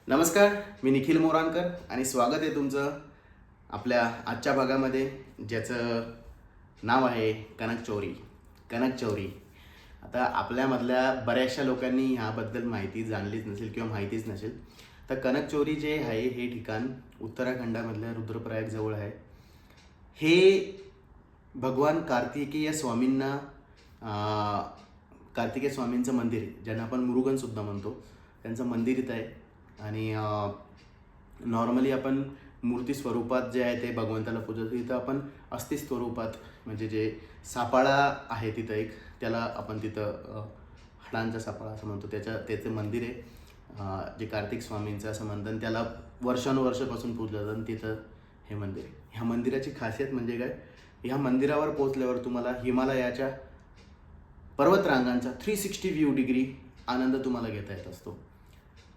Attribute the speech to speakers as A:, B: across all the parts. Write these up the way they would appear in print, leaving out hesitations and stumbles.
A: नमस्कार, मी निखिल मोराणकर आणि स्वागत आहे तुमचं आपल्या आजच्या भागामध्ये, ज्याचं नाव आहे कनकचौरी. कनकचौरी. आता आपल्यामधल्या बऱ्याचशा लोकांनी ह्याबद्दल माहिती जाणलीच नसेल किंवा माहितीच नसेल. तर कनकचौरी जे आहे हे ठिकाण उत्तराखंडामधल्या रुद्रप्रयागजवळ आहे. हे भगवान कार्तिकेय स्वामींना कार्तिकेय स्वामींचं मंदिर आहे, ज्यांना आपण मुरुगनसुद्धा म्हणतो. त्यांचं मंदिर इथं आहे. आणि नॉर्मली आपण मूर्ती स्वरूपात जे आहे ते भगवंताला पूजतो. तिथं आपण अस्थि स्वरूपात, म्हणजे जे सापाळा आहे तिथं एक, त्याला आपण तिथं हाडांचा सापाळा असं म्हणतो, त्याचं मंदिर आहे, जे कार्तिक स्वामींचं असं म्हणतात. आणि त्याला वर्षानुवर्षापासून पूजलं जातं. आणि तिथं हे मंदिर आहे. ह्या मंदिराची खासियत म्हणजे काय, ह्या मंदिरावर पोचल्यावर तुम्हाला हिमालयाच्या पर्वतरांगांचा 360 व्ह्यू डिग्री आनंद तुम्हाला घेता येत असतो.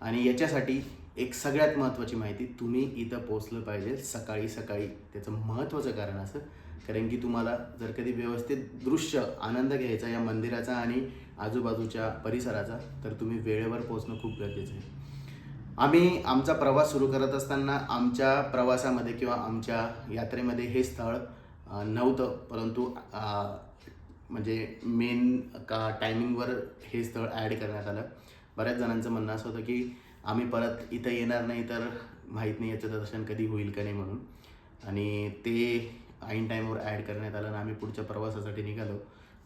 A: आणि याच्यासाठी एक सगळ्यात महत्त्वाची माहिती, तुम्ही इथं पोचलं पाहिजे सकाळी सकाळी. त्याचं महत्त्वाचं कारण असं, कारण की तुम्हाला जर कधी व्यवस्थित दृश्य आनंद घ्यायचा या मंदिराचा आणि आजूबाजूच्या परिसराचा, तर तुम्ही वेळेवर पोचणं खूप गरजेचं आहे. आम्ही आमचा प्रवास सुरू करत असताना आमच्या प्रवासामध्ये किंवा आमच्या यात्रेमध्ये हे स्थळ नव्हतं, परंतु म्हणजे मेन टायमिंगवर हे स्थळ ॲड करण्यात आलं. बऱ्याच जणांचं म्हणणं असं होतं की आम्ही परत इथं येणार नाही, तर माहीत नाही याचं दर्शन कधी होईल का नाही म्हणून. आणि ते ऐन टाईमवर ॲड करण्यात आलं आणि आम्ही पुढच्या प्रवासासाठी निघालो.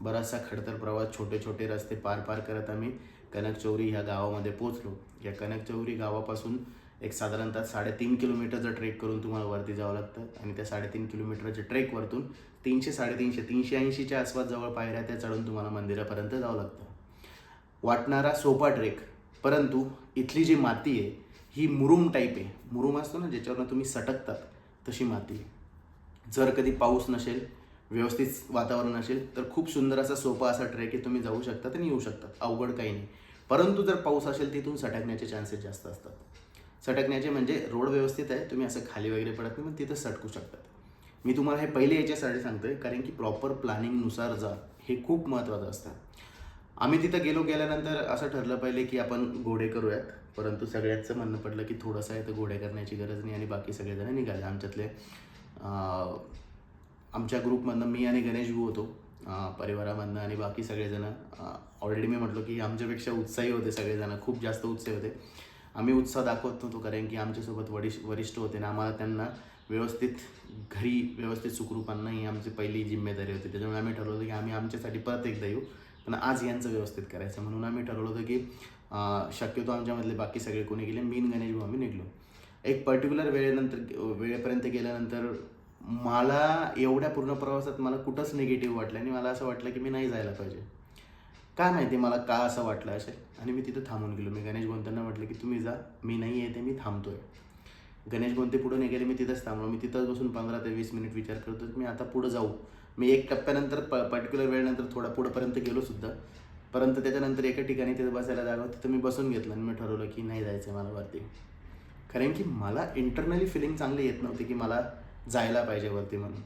A: बराचसा खडतर प्रवास, छोटे छोटे रस्ते पार करत आम्ही कनकचौरी ह्या गावामध्ये पोचलो. या कनकचौरी गावापासून एक साधारणतः 3.5 किलोमीटरचा ट्रेक करून तुम्हाला वरती जावं लागतं. आणि त्या 3.5 किलोमीटरच्या ट्रेकवरतून 300-350-380च्या आसपास जवळ पायऱ्या त्या चढून तुम्हाला मंदिरापर्यंत जावं लागतं. वाटणारा सोपा ट्रेक, परंतु इथली जी माती आहे ही मुरुम टाईप आहे. मुरुम असतो ना ज्याच्यावरनं तुम्ही सटकतात, तशी माती आहे. जर कधी पाऊस नसेल, व्यवस्थित वातावरण असेल, तर खूप सुंदर असा सोपा असा ट्रेक आहे, तुम्ही जाऊ शकतात आणि येऊ शकतात, अवघड काही नाही. परंतु जर पाऊस असेल तिथून सटकण्याचे चान्सेस जास्त असतात. सटकण्याचे म्हणजे रोड व्यवस्थित आहे, तुम्ही असं खाली वगैरे पडत नाही, पण तिथं सटकू शकतात. मी तुम्हाला हे पहिले याच्यासाठी सांगतोय कारण की प्रॉपर प्लॅनिंगनुसार जा, हे खूप महत्त्वाचं असतं. आम्ही तिथं गेल्यानंतर असं ठरलं पहिले की आपण घोडे करूयात, परंतु सगळ्यांचं म्हणणं पडलं की थोडंसं आहे तर घोडे करण्याची गरज नाही. आणि बाकी सगळेजण निघाले. आमच्यातले आमच्या ग्रुपमधनं मी आणि गणेश भाऊ होतो परिवारामधनं, आणि बाकी सगळेजण ऑलरेडी मी म्हटलो की आमच्यापेक्षा उत्साही होते सगळेजण, खूप जास्त उत्साही होते. आम्ही उत्साह दाखवत नव्हतो कारण की आमच्यासोबत वरिष्ठ होते आणि आम्हाला त्यांना व्यवस्थित घरी व्यवस्थित सुखरूपांना ही आमची पहिली जिम्मेदारी होती. त्याच्यामुळे आम्ही ठरवलं की आम्ही आमच्यासाठी परत एकदा येऊ, पण आज यांचं व्यवस्थित करायचं. म्हणून आम्ही ठरवलं होतं की शक्यतो आमच्यामधले बाकी सगळे कोणी गेले, मी गणेश भाऊ आम्ही निघलो. एक पर्टिक्युलर वेळेपर्यंत गेल्यानंतर मला एवढ्या पूर्ण प्रवासात मला कुठंच निगेटिव्ह वाटलं आणि मला असं वाटलं की मी नाही जायला पाहिजे. काय माहिती मला का असं वाटलं असेल. आणि मी तिथं थांबून गेलो. मी गणेश भाऊंना म्हटलं की तुम्ही जा, मी नाही येते, मी थांबतोय. गणेश भाऊ ते पुढे निघाले, मी तिथंच थांबलो. मी तिथंच बसून 15 ते 20 मिनिट विचार करतो की मी आता पुढं जाऊ. मी एक टप्प्यानंतर पर्टिक्युलर वेळेनंतर थोडा पुढंपर्यंत गेलो सुद्धा, परंतु त्याच्यानंतर एका ठिकाणी तिथं बसायला जागा होती, तिथं मी बसून घेतलं आणि मी ठरवलं की नाही जायचं आहे मला वरती. कारण की मला इंटरनली फिलिंग चांगली येत नव्हती की मला जायला पाहिजे वरती म्हणून.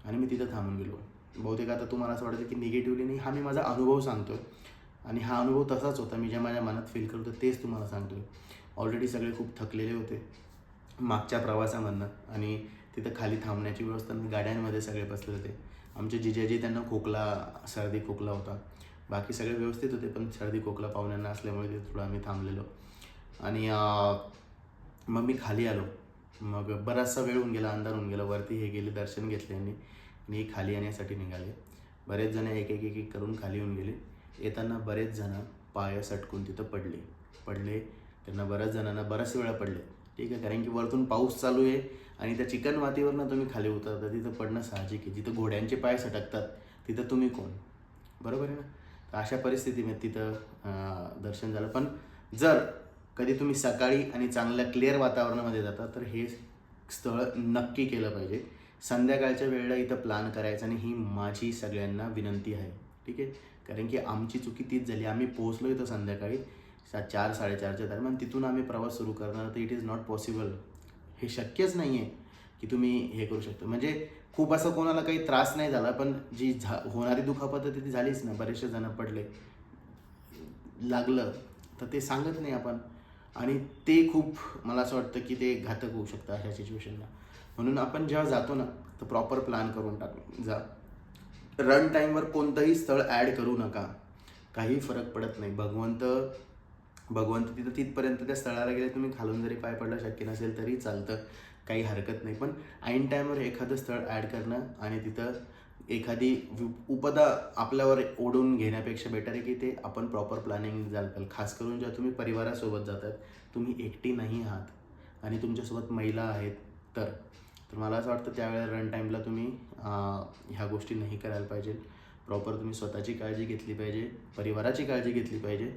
A: आणि मी तिथं थांबून गेलो. बहुतेक आता तुम्हाला असं वाटतं की निगेटिव्हली नाही, हा मी माझा अनुभव सांगतो आहे. आणि हा अनुभव तसाच होता, मी ज्या माझ्या मनात फील करतो तेच तुम्हाला सांगतो आहे. ऑलरेडी सगळे खूप थकलेले होते मागच्या प्रवासामधनं, आणि तिथं खाली थांबण्याची व्यवस्था, गाड्यांमध्ये सगळे बसले होते. आमचे जिजाजी, त्यांना सर्दी खोकला होता. बाकी सगळे व्यवस्थित होते, पण सर्दी खोकला पाहुण्यांना असल्यामुळे ते थोडं आम्ही थांबलेलो. आणि मग मी खाली आलो. मग बराचसा वेळ होऊन गेला, अंधार होऊन गेला. वरती हे गेले, दर्शन घेतले आणि मी खाली येण्यासाठी निघाले. बरेच जण एक एक करून खाली येऊन गेले. येताना बरेच जण पाय सटकून तिथं पडले. त्यांना बऱ्याच जणांना बऱ्याच वेळा पडले. ठीक आहे, कारण की वरतून पाऊस चालू आहे आणि त्या चिकन मातीवरनं तुम्ही खाली उतरता, तिथं पडणं साहजिक आहे. जिथं घोड्यांचे पाय सटकतात तिथं तुम्ही कोण, बरोबर आहे ना. तर अशा परिस्थितीमध्ये तिथं दर्शन झालं. पण जर कधी तुम्ही सकाळी आणि चांगल्या क्लिअर वातावरणामध्ये जाता, तर हे स्थळ नक्की केलं पाहिजे. संध्याकाळच्या वेळेला इथं प्लॅन करायचं, आणि ही माझी सगळ्यांना विनंती आहे. ठीक आहे, कारण की आमची चुकी तीच झाली. आम्ही पोहोचलो इथं संध्याकाळी 4-4:30च्या दरम्यान. तिथून आम्ही प्रवास सुरू करणार, तर इट इज नॉट पॉसिबल. हे शक्यच नाही आहे की तुम्ही हे करू शकता. म्हणजे खूप असं कोणाला काही त्रास नाही झाला, पण जी होणारी दुखापत ती झालीच ना. बरेचसे जण पडले, लागलं तर ते सांगत नाही आपण. आणि ते खूप मला असं वाटतं की ते घातक होऊ शकतं अशा सिच्युएशनला. म्हणून आपण जेव्हा जातो ना, तर प्रॉपर प्लॅन करून जा. रन टाईमवर कोणतंही स्थळ ॲड करू नका. काही फरक पडत नाही. भगवंत तिथं तिथपर्यंत त्या स्थळाला गेले, तुम्ही खालून जरी पाय पडला शक्य नसेल तरी चालतं, काही हरकत नाही. पण ऐन टाईमवर एखादं स्थळ ॲड करणं आणि तिथं एखादी उपदा आपल्यावर ओढून घेण्यापेक्षा बेटर आहे की ते आपण प्रॉपर प्लॅनिंग झालं पाहिजे. खास करून जेव्हा तुम्ही परिवारासोबत जातात, तुम्ही एकटी नाही आहात आणि तुमच्यासोबत महिला आहेत तर मला असं वाटतं त्यावेळेला रन टाईमला तुम्ही ह्या गोष्टी नाही करायला पाहिजे. प्रॉपर तुम्ही स्वतःची काळजी घेतली पाहिजे, परिवाराची काळजी घेतली पाहिजे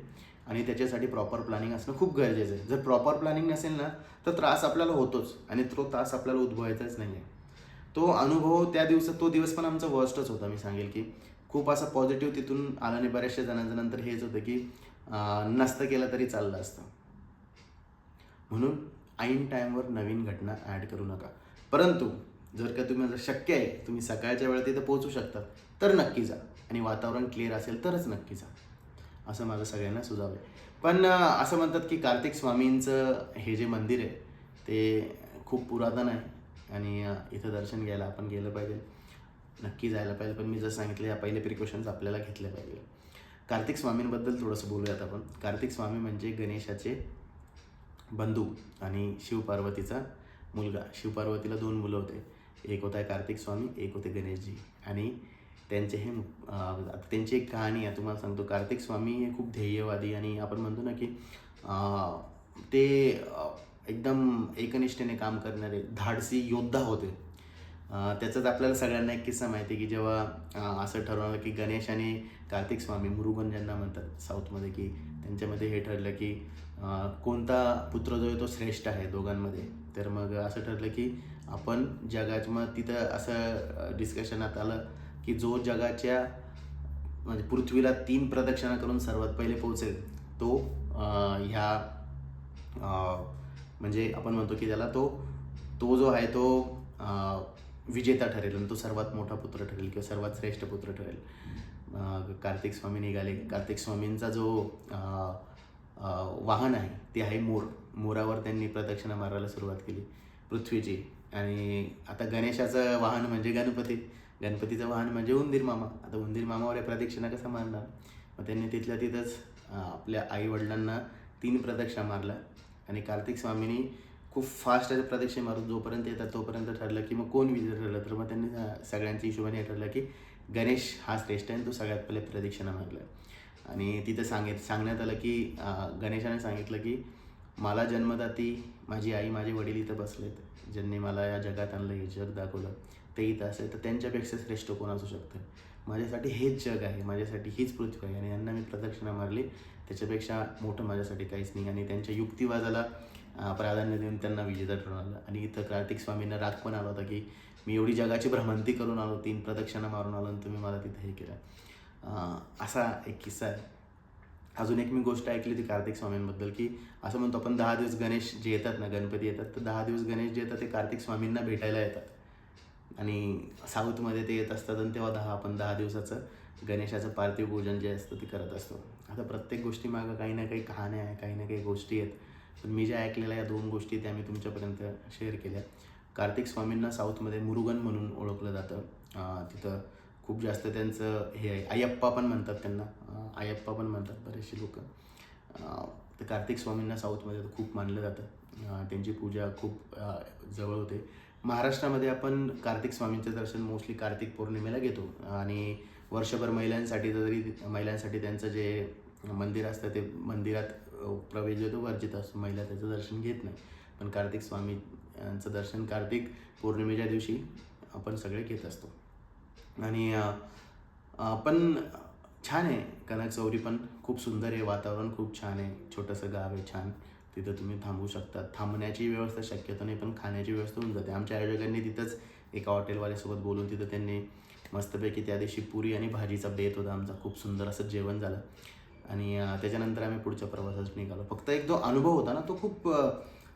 A: आणि त्याच्यासाठी प्रॉपर प्लॅनिंग असणं खूप गरजेचं आहे. जर प्रॉपर प्लॅनिंग नसेल ना, तर त्रास आपल्याला होतोच आणि तो त्रास आपल्याला उद्भवायचाच नाही आहे. तो अनुभव तो दिवस पण आमचा वर्स्टच होता. मी सांगेल की खूप असं पॉझिटिव्ह तिथून आलं नाही. बऱ्याचशा जणांचं नंतर हेच होतं की नसतं केलं तरी चाललं असतं. म्हणून ऐन टाईमवर नवीन घटना ॲड करू नका. परंतु जर का तुम्हाला शक्य आहे, तुम्ही सकाळच्या वेळेत तिथं पोहोचू शकता, तर नक्की जा आणि वातावरण क्लिअर असेल तरच नक्की जा, असं माझं सगळ्यांना सुझाव आहे. पण असं म्हणतात की कार्तिक स्वामींचं हे जे मंदिर आहे ते खूप पुरातन आहे आणि इथं दर्शन घ्यायला आपण गेलं पाहिजे, नक्की जायला पाहिजे. पण मी जसं सांगितलं, या पहिले प्रिकॉशन्स आपल्याला घेतले पाहिजे. कार्तिक स्वामींबद्दल थोडंसं बोलूयात आपण. कार्तिक स्वामी म्हणजे गणेशाचे बंधू आणि शिवपार्वतीचा मुलगा. शिवपार्वतीला 2 मुलं होते. एक होता कार्तिक स्वामी, एक होते गणेशजी. आणि त्यांचे हे आता त्यांची एक कहाणी आहे तुम्हाला सांगतो. कार्तिक स्वामी हे खूप ध्येयवादी आणि आपण म्हणतो ना की ते एकदम एकनिष्ठेने काम करणारे धाडसी योद्धा होते. त्याचाच आपल्याला सगळ्यांना एक किस्सा माहिती आहे की जेव्हा असं ठरवलं की गणेश आणि कार्तिक स्वामी, मुरुगन ज्यांना म्हणतात साऊथमध्ये, की त्यांच्यामध्ये हे ठरलं की कोणता पुत्र जो आहे तो श्रेष्ठ आहे दोघांमध्ये. तर मग असं ठरलं की आपण मग तिथं असं डिस्कशनात आलं की जो जगाच्या म्हणजे पृथ्वीला 3 प्रदक्षिणा करून सर्वात पहिले पोहोचेल तो ह्या म्हणजे आपण म्हणतो की त्याला तो जो आहे तो विजेता ठरेल आणि तो सर्वात मोठा पुत्र ठरेल किंवा सर्वात श्रेष्ठ पुत्र ठरेल. कार्तिक स्वामी निघाले. कार्तिक स्वामींचा जो वाहन आहे ते आहे मोर. मोरावर त्यांनी प्रदक्षिणा मारायला सुरुवात केली पृथ्वीची. आणि आता गणेशाचं वाहन म्हणजे गणपती, गणपतीचं वाहन म्हणजे उंदीर मामा. आता उंदीर मामावर प्रदक्षिणा कसं मारणार? मग त्यांनी तिथल्या तिथंच आपल्या आईवडिलांना 3 प्रदक्षिणा मारल्या आणि कार्तिक स्वामींनी खूप फास्ट अशा प्रदक्षिणा मारून जोपर्यंत येतात तोपर्यंत ठरलं की मग कोण विजय ठरलं. तर मग त्यांनी सगळ्यांच्या हिशोबाने ठरलं की गणेश हा श्रेष्ठ आहे आणि तो सगळ्यात पहिले प्रदक्षिणा मारला. आणि तिथं सांगण्यात आलं की गणेशाने सांगितलं की मला जन्मदाती माझी आई, माझे वडील इथं बसलेत, ज्यांनी मला या जगात आणलं, हे जग दाखवलं, ते इथं असेल तर त्यांच्यापेक्षा श्रेष्ठ कोण असू शकतं? माझ्यासाठी हेच जग आहे, माझ्यासाठी हीच पृथ्वी आहे आणि यांना मी प्रदक्षिणा मारली, त्याच्यापेक्षा मोठं माझ्यासाठी काहीच नाही. आणि त्यांच्या युक्तिवादाला प्राधान्य देऊन त्यांना विजेता ठरवलं. आणि इथं कार्तिक स्वामींना राग पण आला होता की मी एवढी जगाची भ्रमंती करून आलो, 3 प्रदक्षिणा मारून आलो आणि तुम्ही मला तिथं हे केलं. असा एक किस्सा आहे. अजून एक मी गोष्ट ऐकली होती कार्तिक स्वामींबद्दल की असं म्हणतो आपण 10 दिवस गणेश जे येतात ना, गणपती येतात, तर 10 दिवस गणेश जे येतात ते कार्तिक स्वामींना भेटायला येतात आणि साऊथमध्ये ते येत असतात आणि तेव्हा आपण 10 दिवसाचं गणेशाचं पार्थिव पूजन जे असतं ते करत असतो. आता प्रत्येक गोष्टीमागं काही ना काही कहाण्या आहे, काही ना काही गोष्टी आहेत. पण मी ज्या ऐकलेल्या या 2 गोष्टी त्या मी तुमच्यापर्यंत शेअर केल्या. कार्तिक स्वामींना साऊथमध्ये मुरुगन म्हणून ओळखलं जातं. तिथं खूप जास्त त्यांचं हे आहे, अय्यप्पा पण म्हणतात त्यांना, अय्यप्पा पण म्हणतात बरेचसे लोक. तर कार्तिक स्वामींना साऊथमध्ये तर खूप मानलं जातं. त्यांची पूजा खूप जवळ होते. महाराष्ट्रामध्ये आपण कार्तिक स्वामींचं दर्शन मोस्टली कार्तिक पौर्णिमेला घेतो आणि वर्षभर महिलांसाठी त्यांचं जे मंदिर असतं ते मंदिरात प्रवेश जो तो वर्जित असतो, महिला त्याचं दर्शन घेत नाही. पण कार्तिक स्वामींचं दर्शन कार्तिक पौर्णिमेच्या दिवशी आपण सगळे घेत असतो. आणि पण छान आहे कनकचौरी, पण खूप सुंदर आहे, वातावरण खूप छान आहे, छोटंसं गाव आहे छान, तिथं तुम्ही थांबू शकता. थांबण्याची व्यवस्था शक्यतो नाही, पण खाण्याची व्यवस्था होऊन जाते. आमच्या आयोजकांनी तिथंच एका हॉटेलवाल्यासोबत बोलून तिथं त्यांनी मस्तपैकी त्या दिवशी पुरी आणि भाजीचा बेत होता आमचा, खूप सुंदर असं जेवण झालं. आणि त्याच्यानंतर आम्ही पुढच्या प्रवासात निघालो. फक्त एक जो अनुभव होता ना तो खूप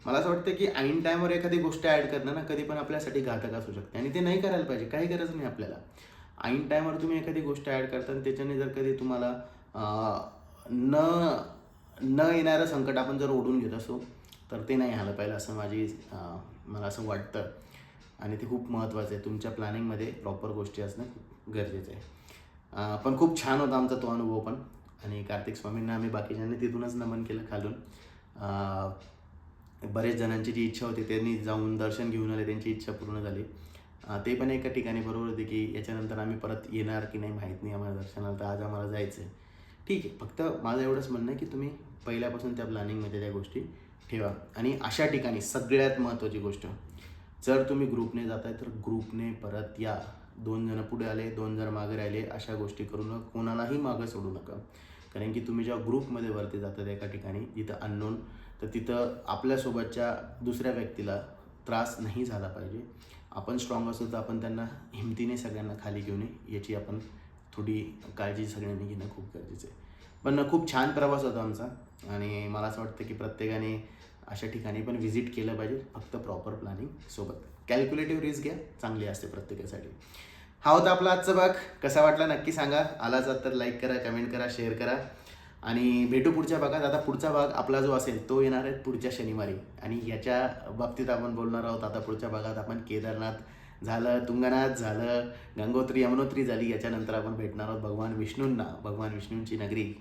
A: मला असं वाटतं की ऐन टाईमवर एखादी गोष्ट ॲड करणं ना कधी पण आपल्यासाठी घातक असू शकते आणि ते नाही करायला पाहिजे, काही गरज नाही आपल्याला. ऐन टाईमवर तुम्ही एखादी गोष्ट ॲड करता आणि त्याच्याने जर कधी तुम्हाला न न येणारं संकट आपण जर ओढून घेत असो तर ते नाही आलं पाहिजे असं मला असं वाटतं. आणि ते खूप महत्त्वाचं आहे. तुमच्या प्लॅनिंगमध्ये प्रॉपर गोष्टी असणं खूप गरजेचं आहे. पण खूप छान होता आमचा तो अनुभव पण. आणि कार्तिक स्वामींना आम्ही बाकीच्यांनी तिथूनच नमन केलं खालून. बरेच जणांची जी इच्छा होती त्यांनी जाऊन दर्शन घेऊन आले, त्यांची इच्छा पूर्ण झाली. ते पण एका ठिकाणी बरोबर होते की याच्यानंतर आम्ही परत येणार की नाही माहीत नाही आम्हाला दर्शनाला, तर आज आम्हाला जायचं आहे. ठीक आहे, फक्त माझं एवढंच म्हणणं आहे की तुम्ही पहिल्यापासून त्या प्लॅनिंगमध्ये त्या गोष्टी ठेवा. आणि अशा ठिकाणी सगळ्यात महत्त्वाची गोष्ट, जर तुम्ही ग्रुपने जाताय तर ग्रुपने परत या. 2 जण पुढे आले, 2 जण मागे राहिले, अशा गोष्टी करू नका. कोणालाही मागं सोडू नका. कारण की तुम्ही जेव्हा ग्रुपमध्ये वरती जातात एका ठिकाणी जिथं अननोन, तर तिथं आपल्यासोबतच्या दुसऱ्या व्यक्तीला त्रास नाही झाला पाहिजे. आपण स्ट्रॉंग असू तर आपण त्यांना हिमतीने सगळ्यांना खाली घेऊन याची आपण थोडी काळजी सगळ्यांनी घेणं खूप गरजेचं आहे. पण खूप छान प्रवास होता आमचा. आणि मला असं वाटतं की प्रत्येकाने अशा ठिकाणी पण व्हिजिट केलं पाहिजे, फक्त प्रॉपर प्लॅनिंग सोबत. कॅल्क्युलेटिव्ह रिस्क घ्या, चांगली असते प्रत्येकासाठी. हा होता आपला आजचा भाग. कसा वाटला नक्की सांगा. आलाच तर लाईक करा, कमेंट करा, शेअर करा. आणि भेटू पुढच्या भागात. आता पुढचा भाग आपला जो असेल तो येणार आहे पुढच्या शनिवारी. आणि याच्या बाबतीत आपण बोलणार आहोत. आता पुढच्या भागात आपण केदारनाथ झालं, तुंगनाथ झालं, गंगोत्री यमुनोत्री झाली, याच्यानंतर आपण भेटणार आहोत भगवान विष्णूंना. भगवान विष्णूंची नगरी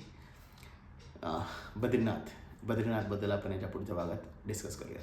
A: बद्रीनाथबद्दल आपण याच्या पुढच्या भागात डिस्कस करूया.